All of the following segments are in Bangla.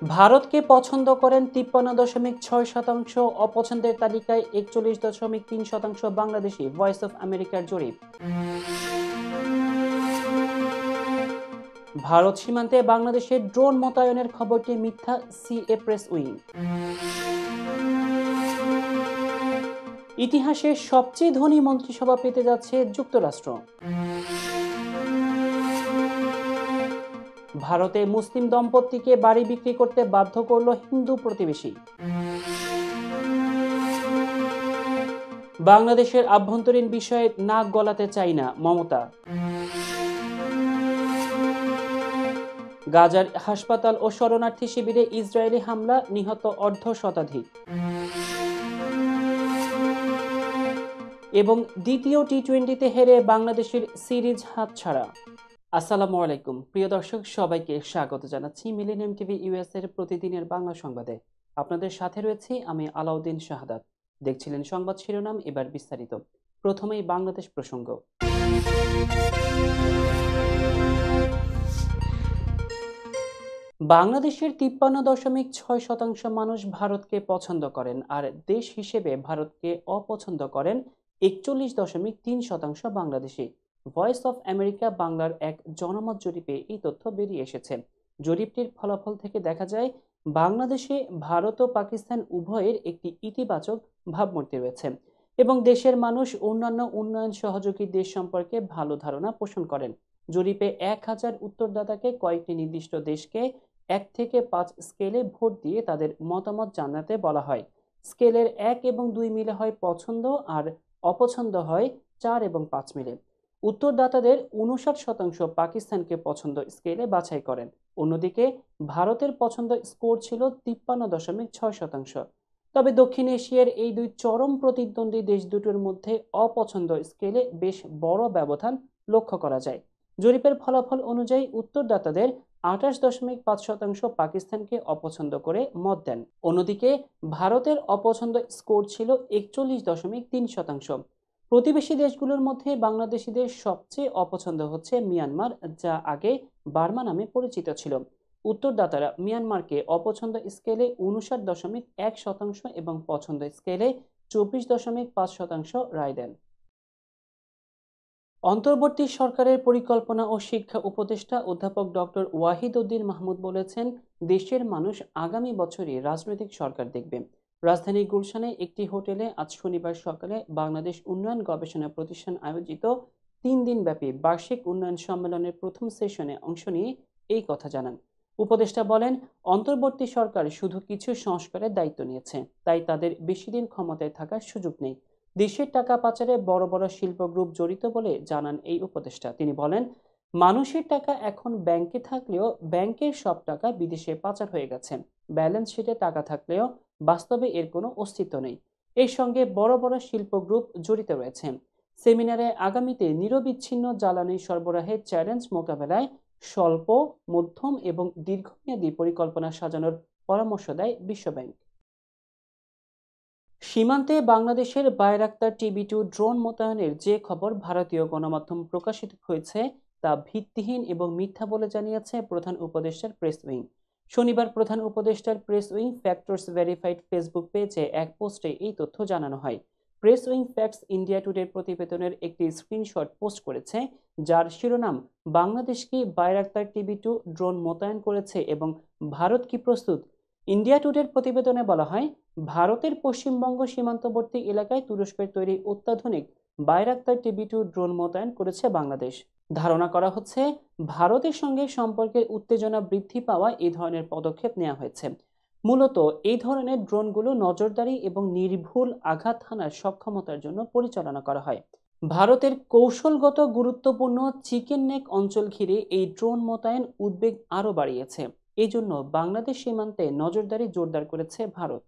ভারতকে পছন্দ করেন 53.6%, অপছন্দের তালিকায় 41.3% বাংলাদেশি, ভয়েস অফ আমেরিকার জরিপ। ভারত সীমান্তে বাংলাদেশের ড্রোন মোতায়েনের খবরটি মিথ্যা, সিএ প্রেস উইং। ইতিহাসে সবচেয়ে ধনী মন্ত্রিসভা পেতে যাচ্ছে যুক্তরাষ্ট্র। ভারতে মুসলিম দম্পতিকে বাড়ি বিক্রি করতে বাধ্য করল হিন্দু প্রতিবেশী। বাংলাদেশের আভ্যন্তরীণ বিষয়ে নাক গলাতে চাই না, মমতা। গাজার হাসপাতাল ও শরণার্থী শিবিরে ইসরায়েলি হামলা, নিহত অর্ধ শতাধিক। এবং দ্বিতীয় টি-20তে হেরে বাংলাদেশের সিরিজ হাতছাড়া। আসসালামু আলাইকুম প্রিয় দর্শক, সবাইকে স্বাগত জানাচ্ছি মিলেনিয়াম টিভি ইউএস এর প্রতিদিনের বাংলা সংবাদে। আপনাদের সাথে রয়েছি আমি আলাউদ্দিন শাহাদাত। দেখছিলেন সংবাদ শিরোনাম, এবার বিস্তারিত। প্রথমেই বাংলাদেশ প্রসঙ্গ। বাংলাদেশের 53.6% মানুষ ভারতকে পছন্দ করেন, আর দেশ হিসেবে ভারতকে অপছন্দ করেন 41.3% বাংলাদেশি। ভয়েস অফ আমেরিকা বাংলার এক জনমত জরিপে এই তথ্য বেরিয়ে এসেছে। জরিপটির ফলাফল থেকে দেখা যায়, বাংলাদেশে ভারত ও পাকিস্তান উভয়ের একটি ইতিবাচক ভাবমূর্তি রয়েছে এবং দেশের মানুষ অন্যান্য উন্নয়ন সহযোগী দেশ সম্পর্কে ভালো ধারণা পোষণ করেন। জরিপে 1000 উত্তরদাতাকে কয়েকটি নির্দিষ্ট দেশকে 1 থেকে 5 স্কেলে ভোট দিয়ে তাদের মতামত জানাতে বলা হয়। স্কেলের 1 এবং 2 মিলে হয় পছন্দ, আর অপছন্দ হয় 4 এবং 5 মিলে। উত্তরদাতাদের 59% পাকিস্তানকে পছন্দ স্কেলে বাছাই করেন। অন্যদিকে ভারতের পছন্দ স্কোর ছিল 53.6%। তবে দক্ষিণ এশিয়ার এই দুই চরম প্রতিদ্বন্দ্বী দেশ দুটোর মধ্যে অপছন্দ স্কেলে বেশ বড় ব্যবধান লক্ষ্য করা যায়। জরিপের ফলাফল অনুযায়ী উত্তরদাতাদের 28.5% পাকিস্তানকে অপছন্দ করে মত দেন। অন্যদিকে ভারতের অপছন্দ স্কোর ছিল 41.3%। প্রতিবেশী দেশগুলোর মধ্যে বাংলাদেশিদের সবচেয়ে অপছন্দ হচ্ছে মিয়ানমার, যা আগে বার্মা নামে পরিচিত ছিল। উত্তরদাতারা মিয়ানমারকে অপছন্দ স্কেলে 59.1% এবং পছন্দ স্কেলে 24.5% রায় দেন। অন্তর্বর্তী সরকারের পরিকল্পনা ও শিক্ষা উপদেষ্টা অধ্যাপক ডক্টর ওয়াহিদ উদ্দিন মাহমুদ বলেছেন, দেশের মানুষ আগামী বছরই রাজনৈতিক সরকার দেখবে। রাজধানীর গুলশানে একটি হোটেলে আজ শনিবার সকালে বাংলাদেশ উন্নয়ন গবেষণা প্রতিষ্ঠান আয়োজিত 3 দিনব্যাপী বার্ষিক উন্নয়ন সম্মেলনের প্রথম সেশনে অংশ নিয়ে এই কথা জানান। উপদেষ্টা বলেন, অন্তর্বর্তী সরকার শুধু কিছু সংস্কারের দায়িত্ব নিয়েছে, তাই তাদের বেশি দিন ক্ষমতায় থাকার সুযোগ নেই। দেশের টাকা পাচারে বড় বড় শিল্প গ্রুপ জড়িত বলে জানান এই উপদেষ্টা। তিনি বলেন, মানুষের টাকা এখন ব্যাংকে থাকলেও ব্যাংকের সব টাকা বিদেশে পাচার হয়ে গেছে। ব্যালেন্স শিটে টাকা থাকলেও বাস্তবে এর কোনো অস্তিত্ব নেই। এর সঙ্গে বড় বড় শিল্প গ্রুপ জড়িত রয়েছে। সেমিনারে আগামীতে নিরবিচ্ছিন্ন জ্বালানি সরবরাহের চ্যালেঞ্জ মোকাবেলায় স্বল্প, মধ্যম এবং দীর্ঘমেয়াদী পরিকল্পনা সাজানোর পরামর্শ দেয় বিশ্বব্যাংক। সীমান্তে বাংলাদেশের বায়রাক্তার TB2 ড্রোন মোতায়েনের যে খবর ভারতীয় গণমাধ্যম প্রকাশিত হয়েছে তা ভিত্তিহীন এবং মিথ্যা বলে জানিয়েছে প্রধান উপদেষ্টার প্রেস উইং। শনিবার প্রধান উপদেষ্টার press wing factors verified Facebook পেজে এক পোস্টে এই তথ্য জানানো হয়। প্রেস উইং ফ্যাক্টস ইন্ডিয়া টুডের প্রতিবেদনের একটি স্ক্রিনশট পোস্ট করেছে, যার শিরোনাম, বাংলাদেশ কি বায়রাক্তার TB2 ড্রোন মোতায়েন করেছে এবং ভারত কি প্রস্তুত। ইন্ডিয়া টুডের প্রতিবেদনে বলা হয়, ভারতের পশ্চিমবঙ্গ সীমান্তবর্তী এলাকায় তুরস্কের তৈরি অত্যাধুনিক বায়রাক্তার TB2 ড্রোন মোতায়েন করেছে বাংলাদেশ। ধারণা করা হচ্ছে, ভারতের সঙ্গে সম্পর্কের উত্তেজনা বৃদ্ধি পাওয়া এই ধরনের পদক্ষেপ নেওয়া হয়েছে। মূলত এই ধরনের ড্রোনগুলো নজরদারি এবং নির্ভুল আঘাত হানার সক্ষমতার জন্য পরিচালনা করা হয়। ভারতের কৌশলগত গুরুত্বপূর্ণ চিকেন নেক অঞ্চল ঘিরে এই ড্রোন মোতায়েন উদ্বেগ আরও বাড়িয়েছে। এই জন্য বাংলাদেশ সীমান্তে নজরদারি জোরদার করেছে ভারত।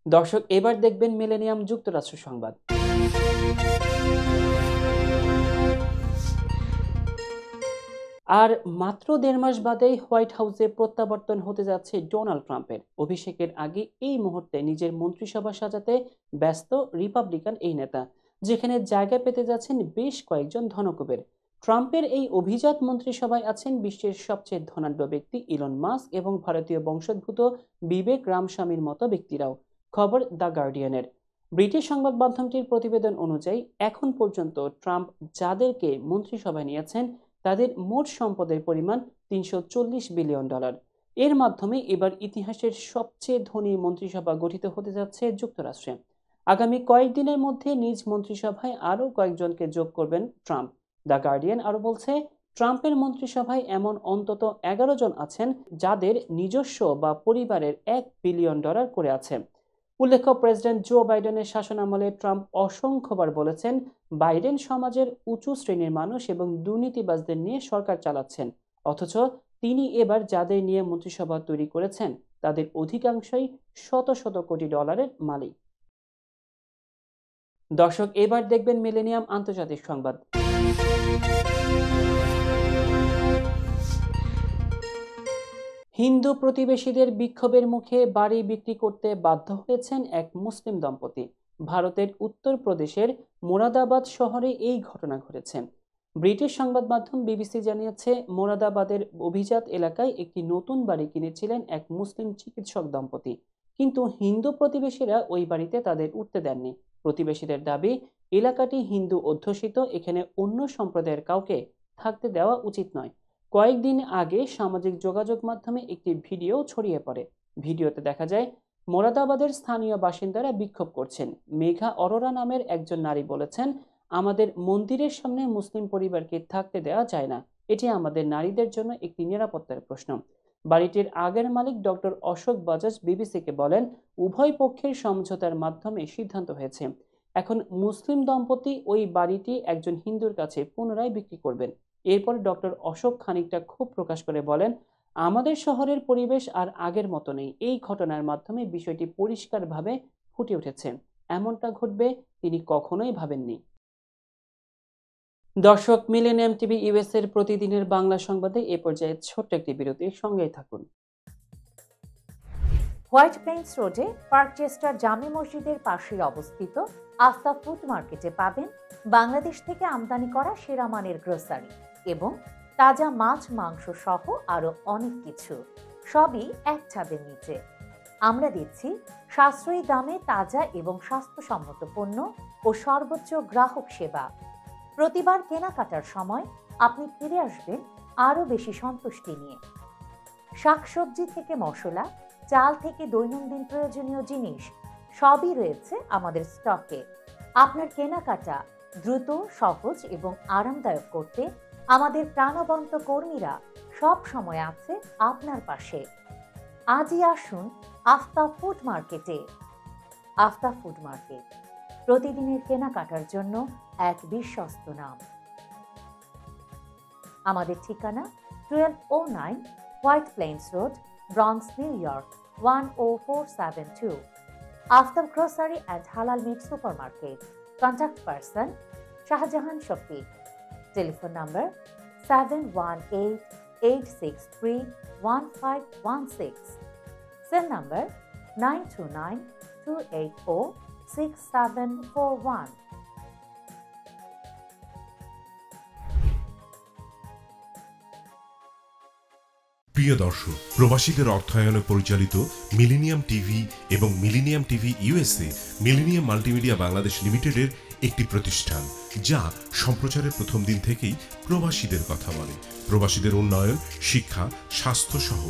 দর্শক, এবার দেখবেন মিলেনিয়াম যুক্তরাষ্ট্র সংবাদ। আর মাত্র 1.5 মাস বাদেই হোয়াইট হাউসে প্রত্যাবর্তন হতে যাচ্ছে ডোনাল্ড ট্রাম্পের। অভিষেকের আগে এই মুহূর্তে নিজের মন্ত্রিসভা সাজাতে ব্যস্ত রিপাবলিকান এই নেতা, যেখানে জায়গা পেতে যাচ্ছেন বেশ কয়েকজন ধনকুবের। ট্রাম্পের এই অভিজাত মন্ত্রিসভায় আছেন বিশ্বের সবচেয়ে ধনাঢ্য ব্যক্তি ইলন মাস্ক এবং ভারতীয় বংশোদ্ভূত বিবেক রামস্বামীর মতো ব্যক্তিরাও। খবর দ্য গার্ডিয়ানের। ব্রিটিশ সংবাদ মাধ্যমটির প্রতিবেদন অনুযায়ী এখন পর্যন্ত ট্রাম্প যাদেরকে মন্ত্রিসভায় নিয়েছেন তাদের মোট সম্পদের পরিমাণ $340 বিলিয়ন। এর মাধ্যমে এবার ইতিহাসের সবচেয়ে ধনী মন্ত্রিসভা গঠিত হতে যাচ্ছে যুক্তরাষ্ট্রে। আগামী কয়েকদিনের মধ্যে নিজ মন্ত্রিসভায় আরও কয়েকজনকে যোগ করবেন ট্রাম্প। দ্য গার্ডিয়ান আরও বলছে, ট্রাম্পের মন্ত্রিসভায় এমন অন্তত 11 জন আছেন যাদের নিজস্ব বা পরিবারের $1 বিলিয়ন করে আছে। উল্লেখ্য, প্রেসিডেন্ট জো বাইডেনের শাসনামলে ট্রাম্প অসংখ্যবার বলেছেন বাইডেন সমাজের উঁচু শ্রেণীর মানুষ এবং দুর্নীতিবাজদের নিয়ে সরকার চালাচ্ছেন, অথচ তিনি এবার যাদের নিয়ে মন্ত্রিসভা তৈরি করেছেন তাদের অধিকাংশই শত শত কোটি ডলারের মালিক। দর্শক, এবার দেখবেন মিলেনিয়াম আন্তর্জাতিক সংবাদ। হিন্দু প্রতিবেশীদের বিক্ষোভের মুখে বাড়ি বিক্রি করতে বাধ্য হয়েছেন এক মুসলিম দম্পতি। ভারতের উত্তরপ্রদেশের মোরাদাবাদ শহরে এই ঘটনা ঘটেছে। ব্রিটিশ সংবাদ মাধ্যম বিবিসি জানিয়েছে, মোরাদাবাদের অভিজাত এলাকায় একটি নতুন বাড়ি কিনেছিলেন এক মুসলিম চিকিৎসক দম্পতি, কিন্তু হিন্দু প্রতিবেশীরা ওই বাড়িতে তাদের উঠতে দেননি। প্রতিবেশীদের দাবি, এলাকাটি হিন্দু অধ্যুষিত, এখানে অন্য সম্প্রদায়ের কাউকে থাকতে দেওয়া উচিত নয়। কয়েকদিন আগে সামাজিক যোগাযোগ মাধ্যমে একটি ভিডিও ছড়িয়ে পড়ে। ভিডিওতে দেখা যায় মোরাদাবাদের স্থানীয় বাসিন্দারা বিক্ষোভ করছেন। মেঘা অরোরা নামের একজন নারী বলেছেন, আমাদের মন্দিরের সামনে মুসলিম পরিবারকে থাকতে দেওয়া যায় না, এটি আমাদের নারীদের জন্য একটি নিরাপত্তার প্রশ্ন। বাড়িটির আগের মালিক ডক্টর অশোক বাজাজ বিবিসিকে বলেন, উভয় পক্ষের সমঝোতার মাধ্যমে সিদ্ধান্ত হয়েছে। এখন মুসলিম দম্পতি ওই বাড়িটি একজন হিন্দুর কাছে পুনরায় বিক্রি করবেন। এরপর ডক্টর অশোক খানিকটা ক্ষোভ প্রকাশ করে বলেন, আমাদের শহরের পরিবেশ আর আগের মতো নেই। এই ঘটনার মাধ্যমে বিষয়টি পরিষ্কারভাবে ফুটে উঠেছে। এমনটা ঘটবে তিনি কখনোই ভাবেননি। দর্শক, মিলেনিয়াম টিভি ইউএস এর প্রতিদিনের বাংলা সংবাদে এ পর্যায়ে ছোট্ট একটি বিরতির সঙ্গেই থাকুন। হোয়াইট প্লেন্স রোডে পার্কচেস্টার জামে মসজিদের পাশে অবস্থিত আস্থা ফুড মার্কেটে পাবেন বাংলাদেশ থেকে আমদানি করা সেরা মানের গ্রোসারি এবং তাজা মাছ মাংস সহ আরো অনেক কিছু, সবই এক ছাদের নিচে। আমরা দিচ্ছি সাশ্রয়ী দামে তাজা এবং স্বাস্থ্যসম্মত পণ্য ও সর্বোচ্চ গ্রাহক সেবা। প্রতিবার কেনাকাটার সময় আপনি ফিরে আসবেন আরো বেশি সন্তুষ্টি নিয়ে। শাকসবজি থেকে মশলা, চাল থেকে দৈনন্দিন প্রয়োজনীয় জিনিস সবই রয়েছে আমাদের স্টকে। আপনার কেনাকাটা দ্রুত, সহজ এবং আরামদায়ক করতে আমাদের প্রাণবন্ত কর্মীরা সব সময় আছে আপনার পাশে। আজই আসুন আস্থা ফুড মার্কেটে। আস্থা ফুড মার্কেট, প্রতিদিনের কেনাকাটার জন্য এক বিশ্বস্ত নাম। আমাদের ঠিকানা 1209 White Plains Road, Bronx, New York 10472। Aftab grocery and halal meat supermarket. Contact person Shahjahan Shafiq. Telephone number 7188631516। Cell number 9292806741। প্রিয় দর্শক, প্রবাসীদের অর্থায়নে পরিচালিত মিলেনিয়াম টিভি এবং Millennium TV USA Millennium multimedia Bangladesh লিমিটেডের একটি প্রতিষ্ঠান, যা সম্প্রচারের প্রথম দিন থেকেই প্রবাসীদের কথা বলে। প্রবাসীদের উন্নয়ন, শিক্ষা, স্বাস্থ্য সহ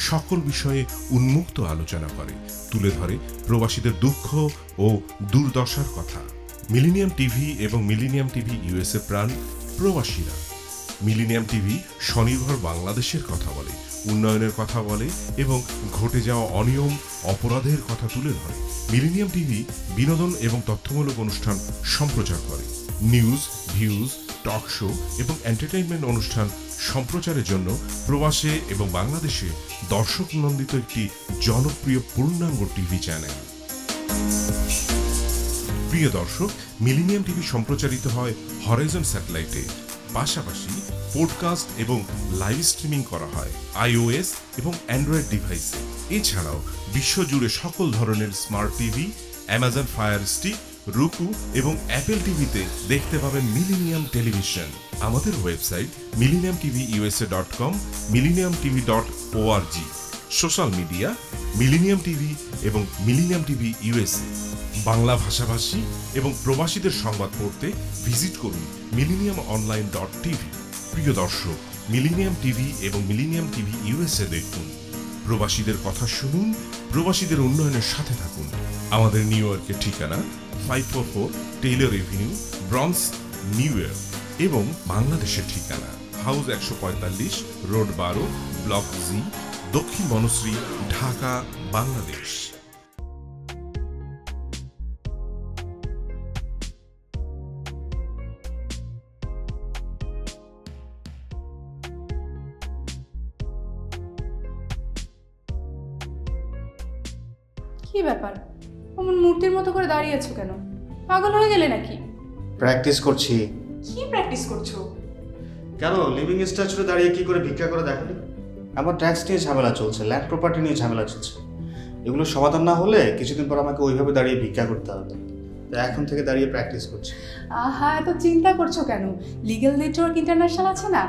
সকল বিষয়ে উন্মুক্ত আলোচনা করে, তুলে ধরে প্রবাসীদের দুঃখ ও দুর্দশার কথা। মিলেনিয়াম টিভি এবং মিলেনিয়াম টিভি ইউএসএ প্রাণ প্রবাসীরা। মিলেনিয়াম টিভি স্বনির্ভর বাংলাদেশের কথা বলে, উন্নয়নের কথা বলে এবং ঘটে যাওয়া অনিয়ম, অপরাধের কথা তুলে ধরে। মিলেনিয়াম টিভি বিনোদন এবং তথ্যমূলক অনুষ্ঠান সম্প্রচার করে। নিউজ, ভিউজ, টক শো এবং এন্টারটেইনমেন্ট অনুষ্ঠান সম্প্রচারের জন্য প্রবাসে এবং বাংলাদেশে দর্শক নন্দিত একটি জনপ্রিয় পূর্ণাঙ্গ টিভি চ্যানেল। প্রিয় দর্শক, মিলেনিয়াম টিভি সম্প্রচারিত হয় হরাইজন স্যাটেলাইটে। পাশাপাশি পডকাস্ট এবং লাইভ স্ট্রিমিং করা হয় iOS এবং অ্যান্ড্রয়েড ডিভাইসে। এছাড়াও বিশ্বজুড়ে সকল ধরনের smart TV, Amazon fire stick রুকু এবং অ্যাপেল টিভিতে দেখতে পাবেন মিলেনিয়াম টেলিভিশন। আমাদের website millenniumtvusa.com, millenniumtv.org। Social media millennium TV এবং মিলেনিয়াম টিভি ইউএসএ। বাংলা ভাষাভাষী এবং প্রবাসীদের সংবাদ পড়তে ভিজিট করুন millenniumonline.tv। প্রিয় দর্শক, মিলেনিয়াম টিভি এবং মিলেনিয়াম টিভি ইউএসএ দেখুন। প্রবাসীদের কথা শুনুন, প্রবাসীদের উন্নয়নের সাথে থাকুন। আমাদের নিউ ইয়র্কের ঠিকানা 544 Taylor Avenue, bronze, New York এবং বাংলাদেশের ঠিকানা হাউস 145, রোড 12, ব্লক জি, দক্ষিণ বনশ্রী, ঢাকা, বাংলাদেশ। কি ব্যাপার, অমন মূর্তির মতো করে দাঁড়িয়ে আছো কেন? পাগল হয়ে গেলে নাকি? প্র্যাকটিস করছি। কি প্র্যাকটিস করছো? কেন লিভিং স্ট্যাচুতে দাঁড়িয়ে কি করে ভিক্ষা করে দেখালি? আমার ট্যাক্স নিয়ে ঝামেলা চলছে, ল্যান্ড প্রপার্টি নিয়ে ঝামেলা চলছে। এগুলো সমাধান না হলে কিছুদিন পর আমাকে ওইভাবে দাঁড়িয়ে ভিক্ষা করতে হবে। তো এখন থেকে দাঁড়িয়ে প্র্যাকটিস করছি। আহা, এত চিন্তা করছো কেন? লিগ্যাল নেটওয়ার্ক ইন্টারন্যাশনাল আছে না?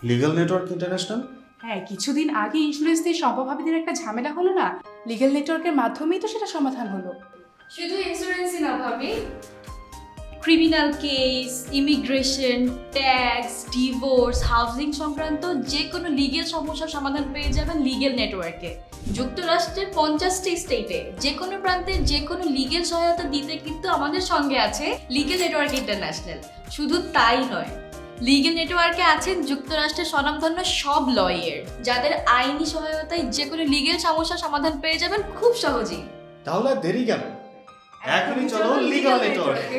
Legal network international? হ্যাঁ, কিছুদিন আগে ইন্স্যুরেন্স দিয়ে সম্পভাবীদের একটা ঝামেলা হলো না, লিগ্যাল নেটওয়ার্কের মাধ্যমেই তো সেটা সমাধান হলো। শুধু ইন্স্যুরেন্সই না ভাবি, criminal case, immigration, tax, divorce, housing সংক্রান্ত যে কোনো লিগেল সমস্যার সমাধান পেয়ে যাবেন লিগেল নেটওয়ার্কে। যুক্তরাষ্ট্রের 50টি স্টেটে যে কোনো প্রান্তে যে কোনো লিগেল সহায়তা দিতে কিন্তু আমাদের সঙ্গে আছে লিগেল নেটওয়ার্ক ইন্টারন্যাশনাল। শুধু তাই নয়, লিগেল নেটওয়ার্কে আছেন যুক্তরাষ্ট্রের স্বনামধন্য সব লয়ার, যাদের আইনি সহায়তায় যে কোনো লিগেল সমস্যার সমাধান পেয়ে যাবেন খুব সহজেই। তাহলে আর দেরি কেন? এখনই চলো লিগ্যাল নেটওয়ার্কে।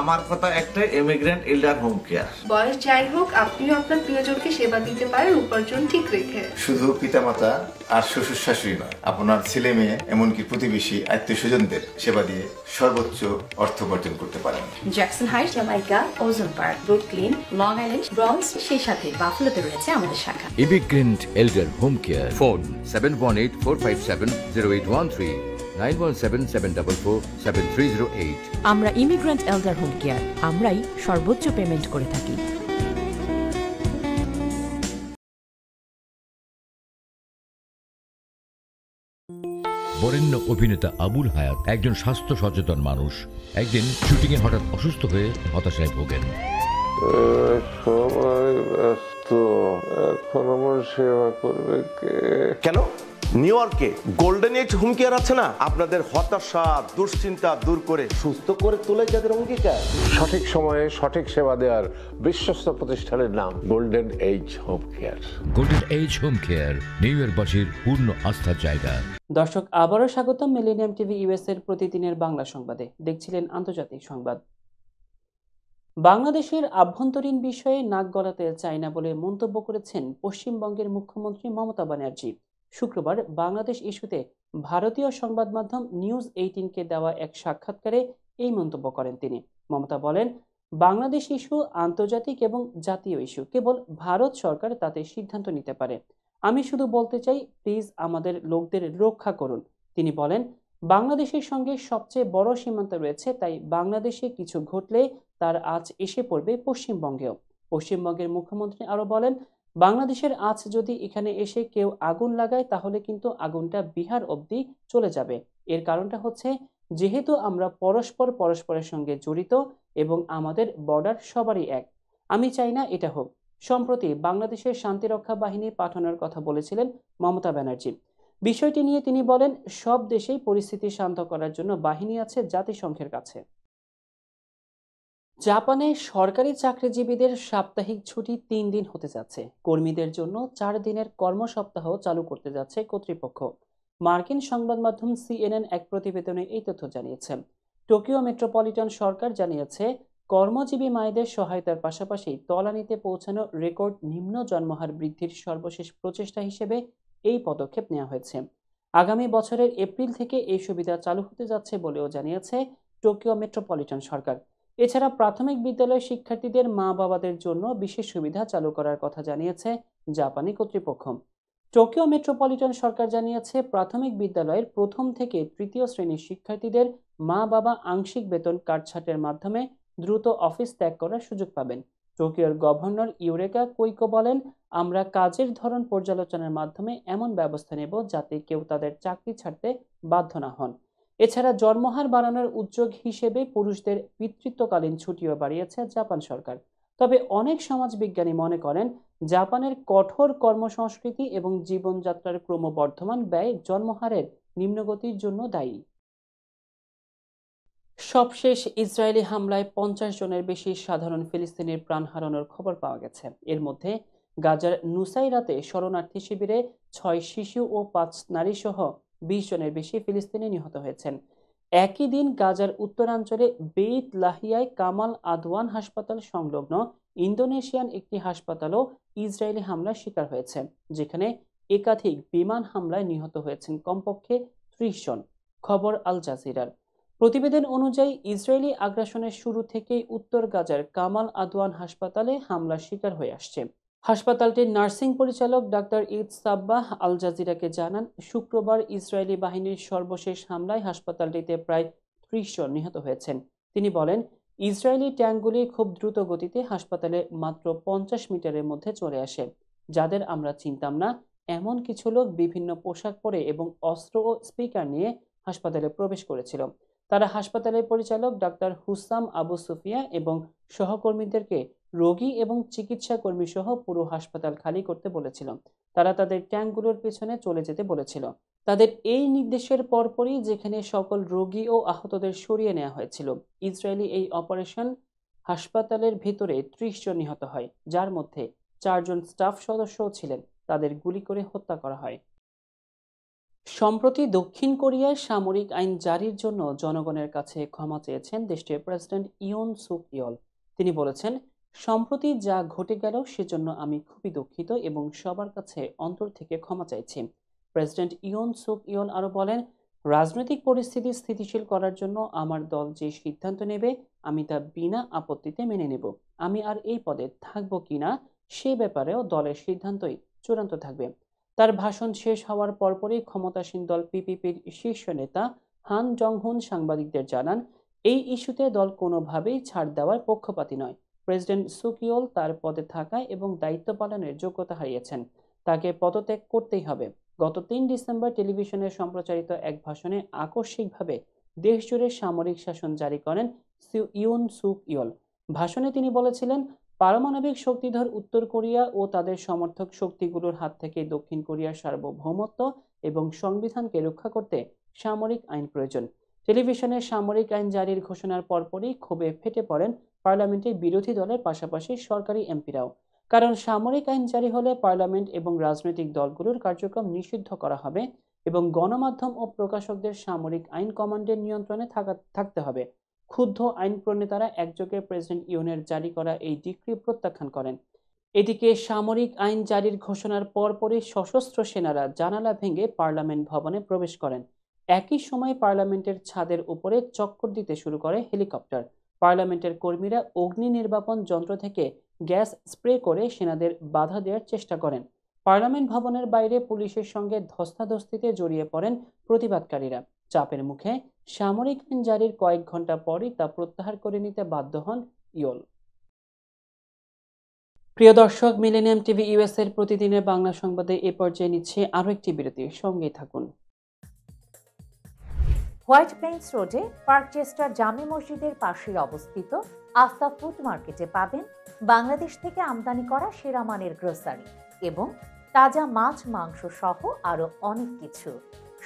আমার কথা একটাই, ইমিগ্রেন্ট এল্ডার হোম কেয়ার। বয়স যাই হোক, আপনিও আপনার প্রিয়জনকে সেবা দিতে পারেন উপার্জন ঠিক রেখে। শুধু পিতামাতা আর শ্বশুর শাশুড়ি নয়, আপনার ছেলে মেয়ে এমনকি প্রতিবেশী আত্মীয় স্বজনদের সেবা দিয়ে সর্বোচ্চ অর্থ উপার্জন করতে পারেন। Jackson Heights, Jamaica, Ozone Park, Brooklyn, Long island, bronze, সেই সাথে বাফলোতে রয়েছে আমাদের শাখা। Immigrant elder home care. Phone 7184570813, 9177447308। আমরা ইমিগ্রেন্ট এল্ডার হোম কেয়ার, আমরাই সর্বোচ্চ পেমেন্ট করে থাকি। বরেণ্য অভিনেতা আবুল হায়াত একজন স্বাস্থ্য সচেতন মানুষ। একদিন শুটিং এ হঠাৎ অসুস্থ হয়ে হতাশায় ভোগেন। সবাই ব্যস্ত, এখন আমার সেবা করবে কে? কেন? নিউ ইয়র্কে গোল্ডেন এজ হোম কেয়ার আছে না, আপনাদের হতাশা দুশ্চিন্তা দূর করে সুস্থ করে তোলে যাদের অঙ্গীকার। সঠিক সময়ে সঠিক সেবা দেওয়ার বিশ্বস্ত প্রতিষ্ঠানের নাম golden age home care. Golden age home care New ইয়র্কবাসীর পূর্ণ আস্থার জায়গা। দর্শক, আবারও স্বাগতম মিলেনিয়াম টিভি ইউএস এর প্রতিদিনের বাংলা সংবাদে। দেখছিলেন আন্তর্জাতিক সংবাদ। বাংলাদেশের আভ্যন্তরীণ বিষয়ে নাক গলাতে চায় না বলে মন্তব্য করেছেন পশ্চিমবঙ্গের মুখ্যমন্ত্রী মমতা ব্যানার্জি। শুক্রবার বাংলাদেশ ইস্যুতে ভারতীয় সংবাদ মাধ্যম নিউজ 18কে দেওয়া এক সাক্ষাৎকারে এই মন্তব্য করেন তিনি। মমতা বলেন, বাংলাদেশ ইস্যু আন্তর্জাতিক এবং জাতীয় ইস্যু, কেবল ভারত সরকার তাতে সিদ্ধান্ত নিতে পারে। আমি শুধু বলতে চাই, প্লিজ আমাদের লোকদের রক্ষা করুন। তিনি বলেন, বাংলাদেশের সঙ্গে সবচেয়ে বড় সীমান্ত রয়েছে, তাই বাংলাদেশে কিছু ঘটলে তার আঁচ এসে পড়বে পশ্চিমবঙ্গেও। পশ্চিমবঙ্গের মুখ্যমন্ত্রী আরো বলেন, বাংলাদেশের আঁচ যদি এখানে এসে কেউ আগুন লাগায় তাহলে কিন্তু আগুনটা বিহার অবধি চলে যাবে। এর কারণটা হচ্ছে, যেহেতু আমরা পরস্পরের সঙ্গে জড়িত এবং আমাদের বর্ডার সবারই এক। আমি চাই না এটা হোক। সম্প্রতি বাংলাদেশের শান্তিরক্ষা বাহিনী পাঠানোর কথা বলেছিলেন মমতা ব্যানার্জি। বিষয়টি নিয়ে তিনি বলেন, সব দেশেই পরিস্থিতি শান্ত করার জন্য বাহিনী আছে জাতিসংঘের কাছে। জাপানে সরকারি চাকরিজীবীদের সাপ্তাহিক ছুটি 3 দিন হতে যাচ্ছে। কর্মীদের জন্য 4 দিনের কর্মসপ্তাহ চালু করতে যাচ্ছে কর্তৃপক্ষ। মার্কিন সংবাদ মাধ্যম CNN এক প্রতিবেদনে এই তথ্য জানিয়েছে। টোকিও মেট্রোপলিটন সরকার জানিয়েছে, কর্মজীবী মায়েদের সহায়তার পাশাপাশি তলানিতে পৌঁছানো রেকর্ড নিম্ন জন্মহার বৃদ্ধির সর্বশেষ প্রচেষ্টা হিসেবে এই পদক্ষেপ নেওয়া হয়েছে। আগামী বছরের এপ্রিল থেকে এই সুবিধা চালু হতে যাচ্ছে বলেও জানিয়েছে টোকিও মেট্রোপলিটন সরকার। এছাড়া প্রাথমিক বিদ্যালয় শিক্ষার্থীদের মা বাবাদের জন্য বিশেষ সুবিধা চালু করার কথা জানিয়েছে জাপানি কর্তৃপক্ষ। টোকিও মেট্রোপলিটন সরকার জানিয়েছে, প্রাথমিক বিদ্যালয়ের প্রথম থেকে তৃতীয় শ্রেণীর শিক্ষার্থীদের মা-বাবা আংশিক বেতন কাটছাঁটের মাধ্যমে দ্রুত অফিস ত্যাগ করার সুযোগ পাবেন। টোকিওর গভর্নর ইউরেকা কোইকো বলেন, আমরা কাজের ধরন পর্যালোচনার মাধ্যমে এমন ব্যবস্থা নেব যাতে কেউ তাদের চাকরি ছাড়তে বাধ্য না হন। এছাড়া জন্মহার বাড়ানোর উদ্যোগ হিসেবে পুরুষদের পিতৃত্বকালীন ছুটিও বাড়িয়েছে জাপান সরকার। তবে অনেক সমাজবিজ্ঞানী মনে করেন, জাপানের কঠোর কর্মসংস্কৃতি এবং জীবনযাত্রার ক্রমবর্ধমান ব্যয় জন্মহারের নিম্নগতির জন্য দায়ী। সবশেষ ইসরায়েলি হামলায় 50 জনের বেশি সাধারণ ফিলিস্তিনির প্রাণ হারানোর খবর পাওয়া গেছে। এর মধ্যে গাজার নুসাইরাতে শরণার্থী শিবিরে 6 শিশু ও 5 নারী সহ 20 জনের বেশি ফিলিস্তিনি নিহত হয়েছেন। একই দিন গাজার উত্তরাঞ্চলে বেইত লাহিয়ায় কামাল আদওয়ান হাসপাতাল সংলগ্ন ইন্দোনেশিয়ান একটি হাসপাতালও ইসরায়েলি হামলার শিকার হয়েছে, যেখানে একাধিক বিমান হামলায় নিহত হয়েছেন কমপক্ষে 30 জন। খবর আল জাজিরার। প্রতিবেদন অনুযায়ী ইসরায়েলি আগ্রাসনের শুরু থেকেই উত্তর গাজার কামাল আদওয়ান হাসপাতালে হামলার শিকার হয়ে আসছে। হাসপাতালটির নার্সিং পরিচালক ডাক্তার ঈদ সাব্বাহ আল জাজিরাকে জানান, শুক্রবার ইসরায়েলি বাহিনীর সর্বশেষ হামলায় হাসপাতালটিতে প্রায় 30 জন নিহত হয়েছেন। তিনি বলেন, ইসরায়েলি ট্যাঙ্কগুলি খুব দ্রুত গতিতে হাসপাতালে মাত্র 50 মিটারের মধ্যে চলে আসে। যাদের আমরা চিনতাম না এমন কিছু লোক বিভিন্ন পোশাক পরে এবং অস্ত্র ও স্পিকার নিয়ে হাসপাতালে প্রবেশ করেছিল। তারা হাসপাতালের পরিচালক ডাক্তার হুসাম আবু সুফিয়া এবং সহকর্মীদেরকে রোগী এবং চিকিৎসা কর্মী সহ পুরো হাসপাতাল খালি করতে বলেছিল। তারা তাদের ট্যাঙ্কগুলোর পেছনে চলে যেতে বলেছিল। তাদের এই নির্দেশের পরপরই যেখানে সকল রোগী ও আহতদের সরিয়ে নেওয়া হয়েছিল, ইসরায়েলি এই অপারেশন হাসপাতালের ভেতরে 30 জন নিহত হয়, যার মধ্যে 4 জন স্টাফ সদস্যও ছিলেন। তাদের গুলি করে হত্যা করা হয়। সম্প্রতি দক্ষিণ কোরিয়ায় সামরিক আইন জারির জন্য জনগণের কাছে ক্ষমা চেয়েছেন দেশটির প্রেসিডেন্ট ইয়ন সুক ইয়ল। তিনি বলেছেন, সম্প্রতি যা ঘটে গেল সেজন্য আমি খুবই দুঃখিত এবং সবার কাছে অন্তর থেকে ক্ষমা চাইছি। প্রেসিডেন্ট ইয়ন সুক ইয়ল আরও বলেন, রাজনৈতিক পরিস্থিতি স্থিতিশীল করার জন্য আমার দল যে সিদ্ধান্ত নেবে আমি তা বিনা আপত্তিতে মেনে নেব। আমি আর এই পদে থাকব কিনা সে ব্যাপারেও দলের সিদ্ধান্তই চূড়ান্ত থাকবে। তার ভাষণ শেষ হওয়ার পরপরই ক্ষমতাসীন দল পিপিপির শীর্ষ নেতা হান জং-হুন সাংবাদিকদের জানান, এই ইস্যুতে দল কোনোভাবেই ছাড় দেওয়ার পক্ষপাতী নয়। প্রেসিডেন্ট সুকিওল তার পদে থাকা এবং দায়িত্ব পালনের যোগ্যতা হারিয়েছেন। তাকে পদত্যাগ করতেই হবে। গত 3 ডিসেম্বর টেলিভিশনে সম্প্রচারিত এক ভাষণে আকস্মিকভাবে দেশজুড়ে সামরিক শাসন জারি করেন ইয়ন সুক ইয়ল। ভাষণে তিনি বলেছিলেন, পারমাণবিক শক্তিধর উত্তর কোরিয়া ও তাদের সমর্থক শক্তিগুলোর হাত থেকে দক্ষিণ কোরিয়ার সার্বভৌমত্ব এবং সংবিধানকে রক্ষা করতে সামরিক আইন প্রয়োজন। টেলিভিশনে সামরিক আইন জারির ঘোষণার পরপরই ক্ষোভে ফেটে পড়েন পার্লামেন্টের বিরোধী দলের পাশাপাশি সরকারি এমপিরাও। কারণ সামরিক আইন জারি হলে পার্লামেন্ট এবং রাজনৈতিক দলগুলোর কার্যক্রম নিষিদ্ধ করা হবে এবং গণমাধ্যম ও প্রকাশকদের সামরিক আইন কমান্ডের নিয়ন্ত্রণে থাকতে হবে। ক্ষুব্ধ আইন প্রণেতারা একযোগে প্রেসিডেন্ট ইয়নের জারি করা এই ডিক্রি প্রত্যাখ্যান করেন। এদিকে সামরিক আইন জারির ঘোষণার পরপরই সশস্ত্র সেনারা জানালা ভেঙে পার্লামেন্ট ভবনে প্রবেশ করেন। একই সময় পার্লামেন্টের ছাদের উপরে চক্কর দিতে শুরু করে হেলিকপ্টার। পার্লামেন্টের কর্মীরা অগ্নি নির্বাপন যন্ত্র থেকে গ্যাস স্প্রে করে সেনাদের বাধা দেওয়ার চেষ্টা করেন। পার্লামেন্ট ভবনের বাইরে পুলিশের সঙ্গে ধস্তাধস্তিতে জড়িয়ে পড়েন প্রতিবাদকারীরা। চাপের মুখে সামরিক আইন জারির কয়েক ঘন্টা পরই তা প্রত্যাহার করে নিতে বাধ্য হন ইয়ল। প্রিয় দর্শক, মিলেনিয়াম টিভি ইউএস এর প্রতিদিনের বাংলা সংবাদে এ পর্যায়ে নিচ্ছে আরও একটি বিরতি। সঙ্গেই থাকুন। হোয়াইট প্লেন্স রোডে পার্কচেস্টার জামে মসজিদের পাশেই অবস্থিত আস্থা ফুড মার্কেটে পাবেন বাংলাদেশ থেকে আমদানি করা সেরা মানের গ্রোসারি এবং তাজা মাছ মাংস সহ আরো অনেক কিছু,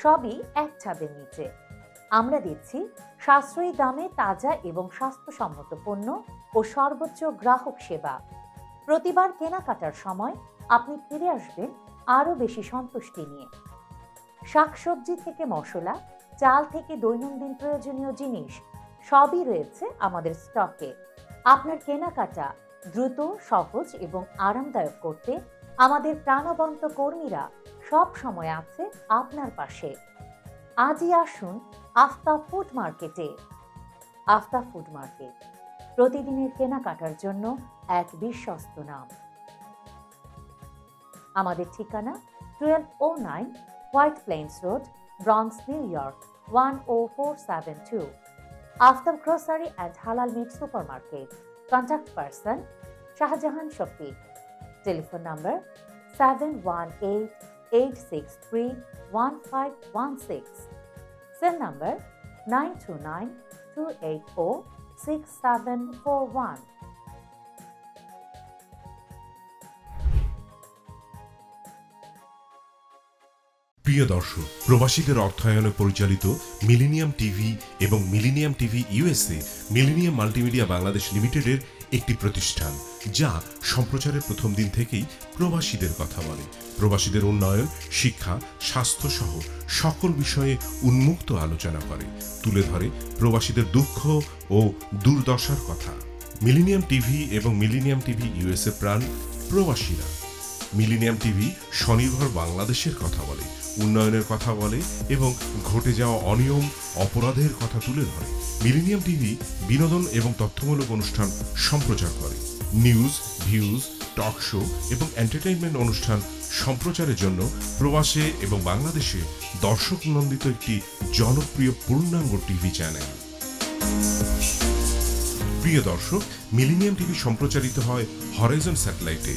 সবই এক ছাদের নিচে। আমরা দিচ্ছি সাশ্রয়ী দামে তাজা এবং স্বাস্থ্যসম্মত পণ্য ও সর্বোচ্চ গ্রাহক সেবা। প্রতিবার কেনাকাটার সময় আপনি ফিরে আসবেন আরো বেশি সন্তুষ্টি নিয়ে। শাকসবজি থেকে মশলা, চাল থেকে দৈনন্দিন প্রয়োজনীয় জিনিস সবই রয়েছে আমাদের স্টকে। আপনার কেনাকাটা দ্রুত, সহজ এবং আরামদায়ক করতে আমাদের প্রাণবন্ত কর্মীরা সব সময় আছে আপনার পাশে। আজই আসুন আস্থা ফুড মার্কেটে। আস্থা ফুড মার্কেট, প্রতিদিনের কেনাকাটার জন্য এক বিশ্বস্ত নাম। আমাদের ঠিকানা 1209 White Plains Road, Bronx, New York 10472. Aftab Grocery and Halal Meat Supermarket. Contact person Shahjahan Shafiq. Telephone number 718-863-1516. Cell number 929-280-6741. প্রিয় দর্শক, প্রবাসীদের অর্থায়নে পরিচালিত মিলেনিয়াম টিভি এবং Millennium TV USA Millennium multimedia Bangladesh লিমিটেডের একটি প্রতিষ্ঠান, যা সম্প্রচারের প্রথম দিন থেকেই প্রবাসীদের কথা বলে। প্রবাসীদের উন্নয়ন, শিক্ষা, স্বাস্থ্য সহ সকল বিষয়ে উন্মুক্ত আলোচনা করে, তুলে ধরে প্রবাসীদের দুঃখ ও দুর্দশার কথা। মিলেনিয়াম টিভি এবং মিলেনিয়াম টিভি ইউএসএ প্রাণ প্রবাসীরা। মিলেনিয়াম টিভি স্বনির্ভর বাংলাদেশের কথা বলে, উন্নয়নের কথা বলে এবং ঘটে যাওয়া অনিয়ম, অপরাধের কথা তুলে ধরে। মিলেনিয়াম টিভি বিনোদন এবং তথ্যমূলক অনুষ্ঠান সম্প্রচার করে। নিউজ, ভিউজ, টক শো এবং এন্টারটেইনমেন্ট অনুষ্ঠান সম্প্রচারের জন্য প্রবাসে এবং বাংলাদেশে দর্শক নন্দিত একটি জনপ্রিয় পূর্ণাঙ্গ টিভি চ্যানেল। প্রিয় দর্শক, মিলেনিয়াম টিভি সম্প্রচারিত হয় হরাইজন স্যাটেলাইটে।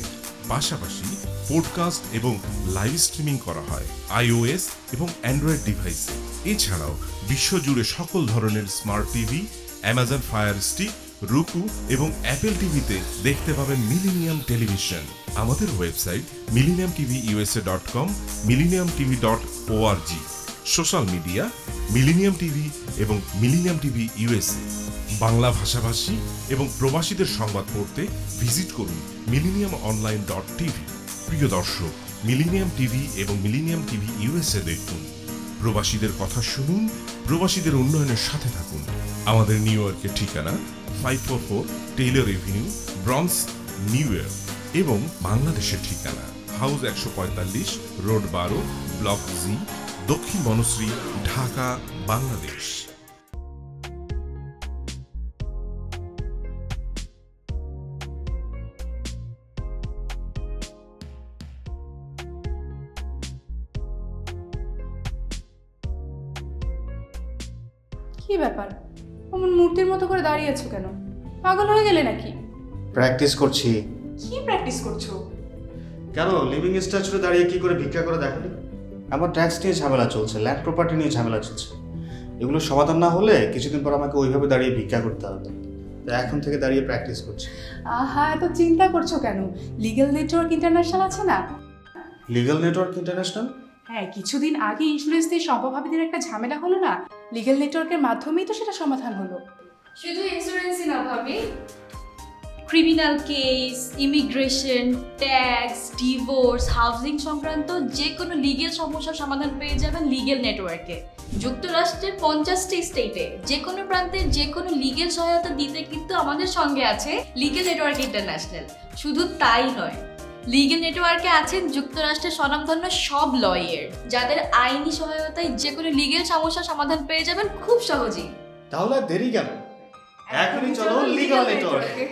পাশাপাশি পডকাস্ট এবং লাইভ স্ট্রিমিং করা হয় iOS এবং অ্যান্ড্রয়েড ডিভাইসে। এছাড়াও বিশ্বজুড়ে সকল ধরনের smart TV, Amazon fire stick, রুকু এবং অ্যাপেল টিভিতে দেখতে পাবেন মিলেনিয়াম টেলিভিশন। আমাদের website millenniumtvusa.com, millenniumtv.org। Social media millennium TV এবং মিলেনিয়াম টিভি ইউএসএ। বাংলা ভাষাভাষী এবং প্রবাসীদের সংবাদ পড়তে ভিজিট করুন millenniumonline.tv। প্রিয় দর্শক, মিলেনিয়াম টিভি এবং মিলেনিয়াম টিভি ইউএসএ দেখুন, প্রবাসীদের কথা শুনুন, প্রবাসীদের উন্নয়নের সাথে থাকুন। আমাদের নিউ ইয়র্কের ঠিকানা 544 টেইলর এভিনিউ, ব্রনক্স, নিউ ইয়র্ক এবং বাংলাদেশের ঠিকানা হাউস 145, রোড 12, ব্লক জি, দক্ষিণ বনশ্রী, ঢাকা, বাংলাদেশ। কি ব্যাপার, অমন মূর্তির মতো করে দাঁড়িয়ে আছো কেন? পাগল হয়ে গেলে নাকি? প্র্যাকটিস করছি। কি প্র্যাকটিস করছো? কেন লিভিং স্ট্যাচুতে দাঁড়িয়ে কি করে ভিক্ষা করে দেখনি? আমার ট্যাক্স নিয়ে ঝামেলা চলছে, ল্যান্ড প্রপার্টি নিয়ে ঝামেলা চলছে। এগুলো সমাধান না হলে কিছুদিন পর আমাকে ওইভাবে দাঁড়িয়ে ভিক্ষা করতে হবে। তাই এখন থেকে দাঁড়িয়ে প্র্যাকটিস করছি। আহা, এত চিন্তা করছো কেন? লিগ্যাল নেটওয়ার্ক ইন্টারন্যাশনাল আছে না? Legal network international? হ্যাঁ, কিছুদিন আগে ইন্স্যুরেন্স দিয়ে সম্পভাবীদের একটা ঝামেলা হলো না, লিগ্যাল নেটওয়ার্কের মাধ্যমেই তো সেটা সমাধান হলো। শুধু ইন্স্যুরেন্সই না ভাবি, criminal case, immigration, tax, divorce, housing সংক্রান্ত যে কোনো লিগেল সমস্যার সমাধান পেয়ে যাবেন লিগেল নেটওয়ার্কে। যুক্তরাষ্ট্রের 50টি স্টেটে যে কোনো প্রান্তে যে কোনো লিগেল সহায়তা দিতে কিন্তু আমাদের সঙ্গে আছে লিগেল নেটওয়ার্ক ইন্টারন্যাশনাল। শুধু তাই নয়, লিগেল নেটওয়ার্কে আছেন যুক্তরাষ্ট্রের স্বনামধন্য সব লয়ার, যাদের আইনি সহায়তায় যে কোনো লিগেল সমস্যার সমাধান পেয়ে যাবেন খুব সহজেই। তাহলে দেরি কেন? এখনই চলো লিগ্যাল নেটওয়ার্কে।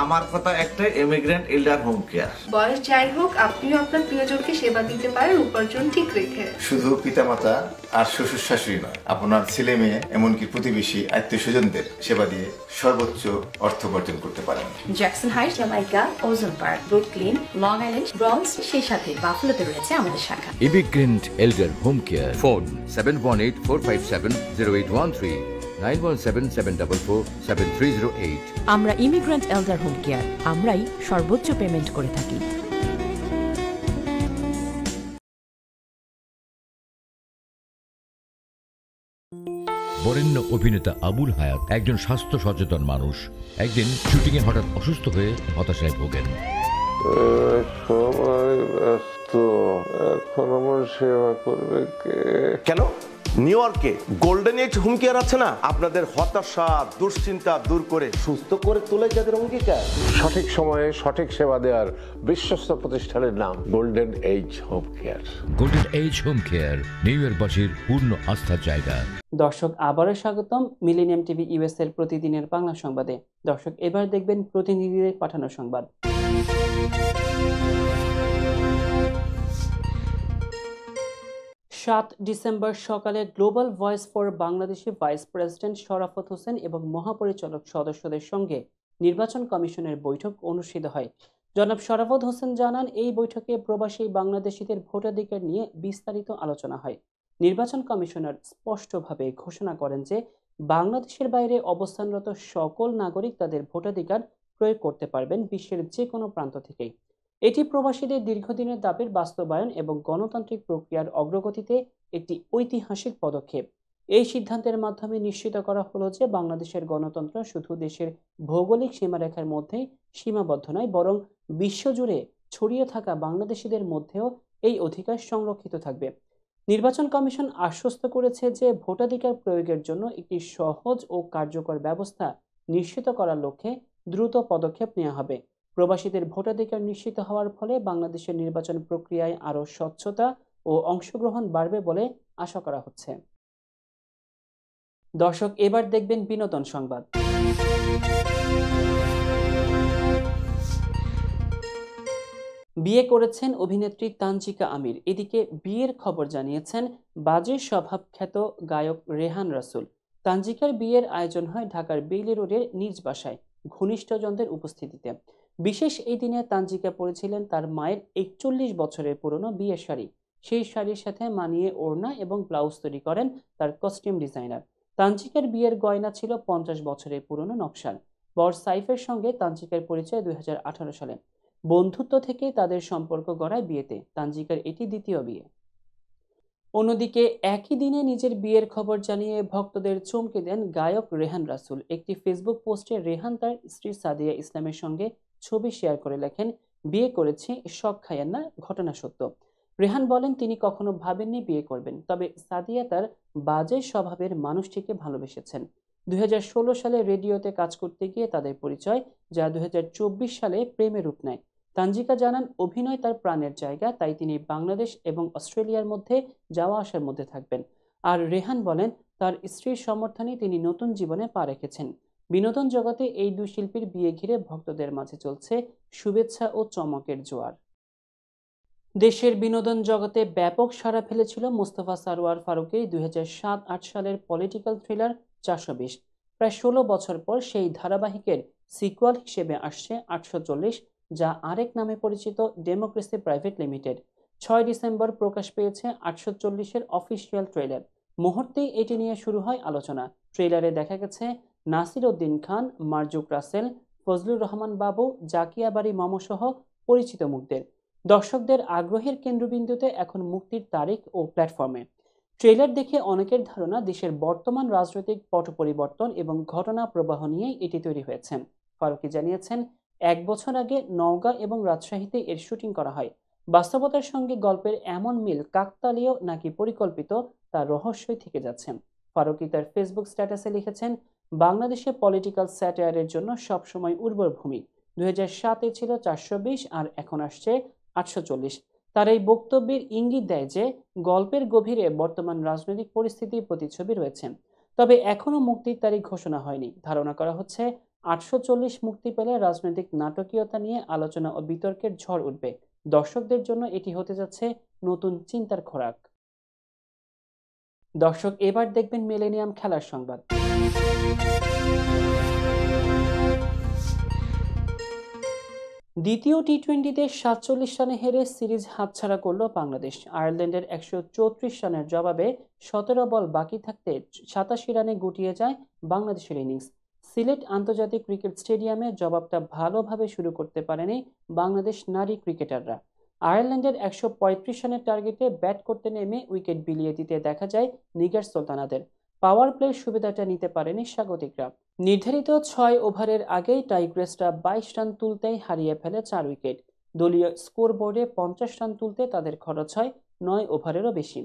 আমার কথা একটাই, ইমিগ্রেন্ট এল্ডার হোম কেয়ার। বয়স যাই হোক, আপনিও আপনার প্রিয়জনকে সেবা দিতে পারেন উপার্জন ঠিক রেখে। শুধু পিতামাতা আর শ্বশুর শাশুড়ি নয়, আপনার ছেলে মেয়ে এমনকি প্রতিবেশী আত্মীয় স্বজনদের সেবা দিয়ে সর্বোচ্চ অর্থ উপার্জন করতে পারেন। Jackson height, Jamaica, Ozone Park, Brooklyn, Long Island, Bronx, সেই সাথে বাফলোতে রয়েছে আমাদের শাখা। Immigrant elder home care. Phone 7184570813, 9177447308। আমরা ইমিগ্রেন্ট এল্ডার হোম কেয়ার, আমরাই সর্বোচ্চ পেমেন্ট করে থাকি। বরেণ্য অভিনেতা আবুল হায়াত একজন স্বাস্থ্য সচেতন মানুষ। একদিন শুটিংয়ে হঠাৎ অসুস্থ হয়ে হতাশায় ভোগেন। সবাই ব্যস্ত, এখন আমার সেবা করবে কে? কেন নিউ ইয়র্কে গোল্ডেন এইজ হোম কেয়ার আছে না, আপনাদের হতাশা দুশ্চিন্তা দূর করে সুস্থ করে তোলে যাদের অঙ্গীকার। সঠিক সময়ে সঠিক সেবা দেওয়ার বিশ্বস্ত প্রতিষ্ঠানের নাম golden age home care. Golden age home care New ইয়র্কবাসীর পূর্ণ আস্থার জায়গা। দর্শক আবারও স্বাগতম মিলেনিয়াম টিভি ইউএস এর প্রতিদিনের বাংলা সংবাদে। দর্শক এবার দেখবেন প্রতিনিধিদের পাঠানো সংবাদ। 7 ডিসেম্বর সকালে গ্লোবাল ভয়েস ফর বাংলাদেশে ভাইস প্রেসিডেন্ট শরাফত হোসেন এবং মহাপরিচালক সদস্যদের সঙ্গে নির্বাচন কমিশনের বৈঠক অনুষ্ঠিত হয়। জনাব শরাফত হোসেন জানান, এই বৈঠকে প্রবাসী বাংলাদেশিদের ভোটাধিকার নিয়ে বিস্তারিত আলোচনা হয়। নির্বাচন কমিশনার স্পষ্টভাবে ঘোষণা করেন যে বাংলাদেশের বাইরে অবস্থানরত সকল নাগরিক তাদের ভোটাধিকার প্রয়োগ করতে পারবেন বিশ্বের যে কোনো প্রান্ত থেকেই। এটি প্রবাসীদের দীর্ঘদিনের দাবির বাস্তবায়ন এবং গণতান্ত্রিক প্রক্রিয়ার অগ্রগতিতে একটি ঐতিহাসিক পদক্ষেপ। এই সিদ্ধান্তের মাধ্যমে নিশ্চিত করা হলো যে বাংলাদেশের গণতন্ত্র শুধু দেশের ভৌগোলিক সীমারেখার মধ্যেই সীমাবদ্ধ নয়, বরং বিশ্বজুড়ে ছড়িয়ে থাকা বাংলাদেশিদের মধ্যেও এই অধিকার সংরক্ষিত থাকবে। নির্বাচন কমিশন আশ্বস্ত করেছে যে ভোটাধিকার প্রয়োগের জন্য একটি সহজ ও কার্যকর ব্যবস্থা নিশ্চিত করার লক্ষ্যে দ্রুত পদক্ষেপ নেওয়া হবে। প্রবাসীদের ভোটাধিকার নিশ্চিত হওয়ার ফলে বাংলাদেশের নির্বাচন প্রক্রিয়ায় আরও স্বচ্ছতা ও অংশগ্রহণ বাড়বে বলে আশা করা হচ্ছে। দর্শক এবার দেখবেন বিনোদন সংবাদ। বিয়ে করেছেন অভিনেত্রী তানজিকা আমির। এদিকে বিয়ের খবর জানিয়েছেন বাজে স্বভাব খ্যাত গায়ক রেহান রাসুল। তানজিকার বিয়ের আয়োজন হয় ঢাকার বেইলি রোডের নিজ বাসায় ঘনিষ্ঠজনদের উপস্থিতিতে। বিশেষ এই দিনে তানজিকা পরেছিলেন তার মায়ের 41 বছরের পুরনো বিয়ের শাড়ি। সেই শাড়ির সাথে মানিয়ে ওড়না এবং ব্লাউজ তৈরি করেন তার কস্টিউম ডিজাইনার। তানজিকার বিয়ের গয়না ছিল 50 বছরের পুরনো নকশার। বর সাইফের সঙ্গে তানজিকার পরিচয় 2018 সালে। বন্ধুত্ব থেকে তাদের সম্পর্ক গড়ায় বিয়েতে। তানজিকার এটি দ্বিতীয় বিয়ে। অন্যদিকে একই দিনে নিজের বিয়ের খবর জানিয়ে ভক্তদের চমকে দেন গায়ক রেহান রাসুল। একটি ফেসবুক পোস্টে রেহান তার স্ত্রী সাদিয়া ইসলামের সঙ্গে ছবি শেয়ার করে লেখেন, বিয়ে করেছি, শখ খাইয়েন না, ঘটনা সত্য। রেহান বলেন তিনি কখনো ভাবেননি বিয়ে করবেন, তবে সাদিয়া তার বাজে স্বভাবের মানুষটিকে ভালোবেসেছেন। 2016 সালে রেডিওতে কাজ করতে গিয়ে তাদের পরিচয়, যা 2024 সালে প্রেমে রূপ নেয়। তানজিকা জানান, অভিনয় তার প্রাণের জায়গা, তাই তিনি বাংলাদেশ এবং অস্ট্রেলিয়ার মধ্যে যাওয়া আসার মধ্যে থাকবেন। আর রেহান বলেন তার স্ত্রীর সমর্থনে তিনি নতুন জীবনে পা রেখেছেন। বিনোদন জগতে এই দুই শিল্পীর বিয়ে ঘিরে ভক্তদের মাঝে চলছে শুভেচ্ছা ও চমকের জোয়ার। দেশের বিনোদন জগতে ব্যাপক সাড়া ফেলেছিল মোস্তফা সারোয়ার ফারুকের 2007-8 সালের পলিটিক্যাল থ্রিলার 420। প্রায় 16 বছর পর সেই ধারাবাহিকের সিকুয়াল হিসেবে আসছে 840, যা আরেক নামে পরিচিত ডেমোক্রেসি প্রাইভেট লিমিটেড। 6 ডিসেম্বর প্রকাশ পেয়েছে 840-এর অফিসিয়াল ট্রেলার। মুহূর্তেই এটি নিয়ে শুরু হয় আলোচনা। ট্রেলারে দেখা গেছে নাসির উদ্দিন খান, মারজুক রাসেল, ফজলুর রহমান বাবু, জাকিয়া বাড়ি মামসহ পরিচিত মুখদের। দর্শকদের আগ্রহের কেন্দ্রবিন্দুতে এখন মুক্তির তারিখ ও প্ল্যাটফর্মে। ট্রেলার দেখে অনেকের ধারণা দেশের বর্তমান রাজনৈতিক পট পরিবর্তন এবং ঘটনা প্রবাহ নিয়েই এটি তৈরি হয়েছে। ফারুকী জানিয়েছেন, 1 বছর আগে নওগাঁ এবং রাজশাহীতে এর শুটিং করা হয়। বাস্তবতার সঙ্গে গল্পের এমন মিল কাকতালীয় নাকি পরিকল্পিত, তা রহস্যই থেকে যাচ্ছে। ফারুকী তার ফেসবুক স্ট্যাটাসে লিখেছেন, বাংলাদেশে পলিটিক্যাল স্যাটায়ারের জন্য সবসময় উর্বর ভূমি। 2007-এ ছিল 420 আর এখন আসছে 840। তার এই বক্তব্যের ইঙ্গিত দেয় যে গল্পের গভীরে বর্তমান রাজনৈতিক পরিস্থিতির প্রতিচ্ছবি রয়েছে। তবে এখনও মুক্তির তারিখ ঘোষণা হয়নি। ধারণা করা হচ্ছে 840 মুক্তি পেলে রাজনৈতিক নাটকীয়তা নিয়ে আলোচনা ও বিতর্কের ঝড় উঠবে। দর্শকদের জন্য এটি হতে যাচ্ছে নতুন চিন্তার খোরাক। দর্শক এবার দেখবেন মিলেনিয়াম খেলার সংবাদ। দ্বিতীয় টি-20তে 47 রানে হেরে সিরিজ হাতছাড়া করল বাংলাদেশ। আয়ারল্যান্ডের 134 রানের জবাবে 17 বল বাকি থাকতে 87 রানে গুটিয়ে যায় বাংলাদেশের ইনিংস। সিলেট আন্তর্জাতিক ক্রিকেট স্টেডিয়ামে জবাবটা ভালোভাবে শুরু করতে পারেনি বাংলাদেশ নারী ক্রিকেটাররা। আয়ারল্যান্ডের 135 রানের টার্গেটে ব্যাট করতে নেমে উইকেট বিলিয়ে দিতে দেখা যায় নিগার সুলতানাদের। পাওয়ার প্লের সুবিধাটা নিতে পারেনি স্বাগতিকরা। নির্ধারিত 6 ওভারের আগেই টাইগ্রেসরা 22 রান তুলতেই হারিয়ে ফেলে 4 উইকেট। দলীয় স্কোরবোর্ডে 50 রান তুলতে তাদের খরচ হয় 9 ওভারেরও বেশি।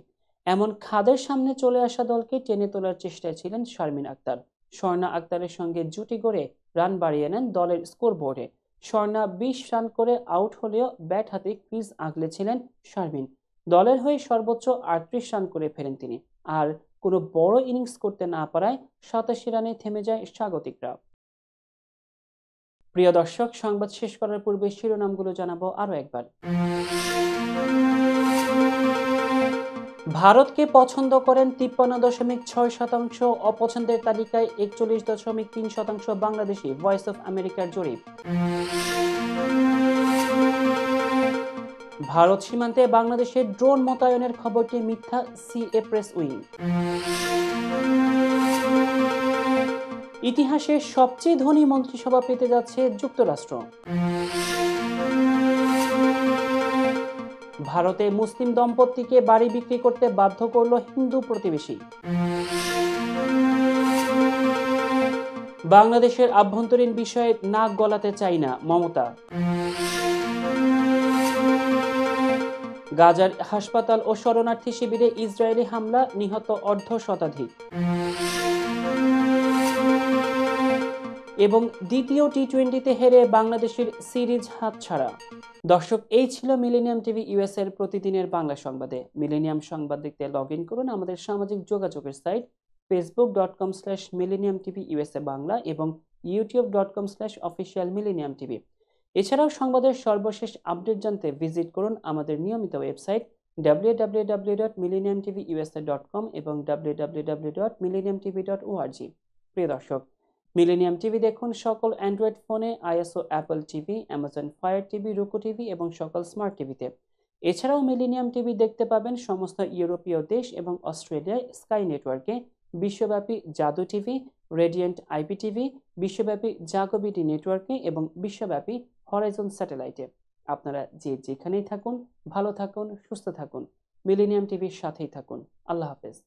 এমন খাদের সামনে চলে আসা দলকে টেনে তোলার চেষ্টায় ছিলেন শারমিন আক্তার। স্বর্ণা আক্তারের সঙ্গে জুটি গড়ে রান বাড়িয়ে নেন দলের স্কোরবোর্ডে। স্বর্ণা 20 রান করে আউট হলেও ব্যাট হাতে ক্রিজ আগলেছিলেন শারমিন। দলের হয়ে সর্বোচ্চ 38 রান করে ফেলেন তিনি। আর কোনো বড় ইনিংস করতে না পারায় 87 রানে থেমে যায় স্বাগতিকরা। প্রিয় দর্শক, সংবাদ শেষ করার পূর্বে শিরোনামগুলো জানাবো আরো একবার। ভারতকে পছন্দ করেন 53.6%, অপছন্দের তালিকায় 41.3% বাংলাদেশি, ভয়েস অফ আমেরিকার জরিপ। ভারত সীমান্তে বাংলাদেশের ড্রোন মোতায়েনের খবরটি মিথ্যা, সিএ প্রেস উইং। ইতিহাসে সবচেয়ে ধনী মন্ত্রিসভা পেতে যাচ্ছে যুক্তরাষ্ট্র। ভারতে মুসলিম দম্পতিকে বাড়ি বিক্রি করতে বাধ্য করল হিন্দু প্রতিবেশী। বাংলাদেশের আভ্যন্তরীণ বিষয়ে নাক গলাতে চাই না, মমতা। গাজার হাসপাতাল ও শরণার্থী শিবিরে ইসরায়েলি হামলা, নিহত অর্ধশতাধিক। এবং দ্বিতীয় টি-20তে হেরে বাংলাদেশের সিরিজ হাতছাড়া। দর্শক, এই ছিল মিলেনিয়াম টিভি ইউএস এর প্রতিদিনের বাংলা সংবাদে। মিলেনিয়াম সংবাদ দেখতে লগ ইন করুন আমাদের সামাজিক যোগাযোগের সাইট facebook.com/millenniumtvusa বাংলা এবং youtube.com/officialmillenniumtv। এছাড়াও সংবাদের সর্বশেষ আপডেট জানতে ভিজিট করুন আমাদের নিয়মিত ওয়েবসাইট www.millenniumtvusa.com এবং www.millenniumtv.org। প্রিয় দর্শক, মিলেনিয়াম টিভি দেখুন সকল অ্যান্ড্রয়েড ফোনে, ISO Apple TV, Amazon fire TV, রুকু টিভি এবং সকল স্মার্ট টিভিতে। এছাড়াও মিলেনিয়াম টিভি দেখতে পাবেন সমস্ত ইউরোপীয় দেশ এবং অস্ট্রেলিয়ায় স্কাই নেটওয়ার্কে, বিশ্বব্যাপী জাদু টিভি, রেডিয়েন্ট আইপি টিভি, বিশ্বব্যাপী জাগোবিটি নেটওয়ার্কে এবং বিশ্বব্যাপী হরাইজন স্যাটেলাইটে। আপনারা যে যেখানেই থাকুন, ভালো থাকুন, সুস্থ থাকুন, মিলেনিয়াম টিভির সাথেই থাকুন। আল্লাহ হাফেজ।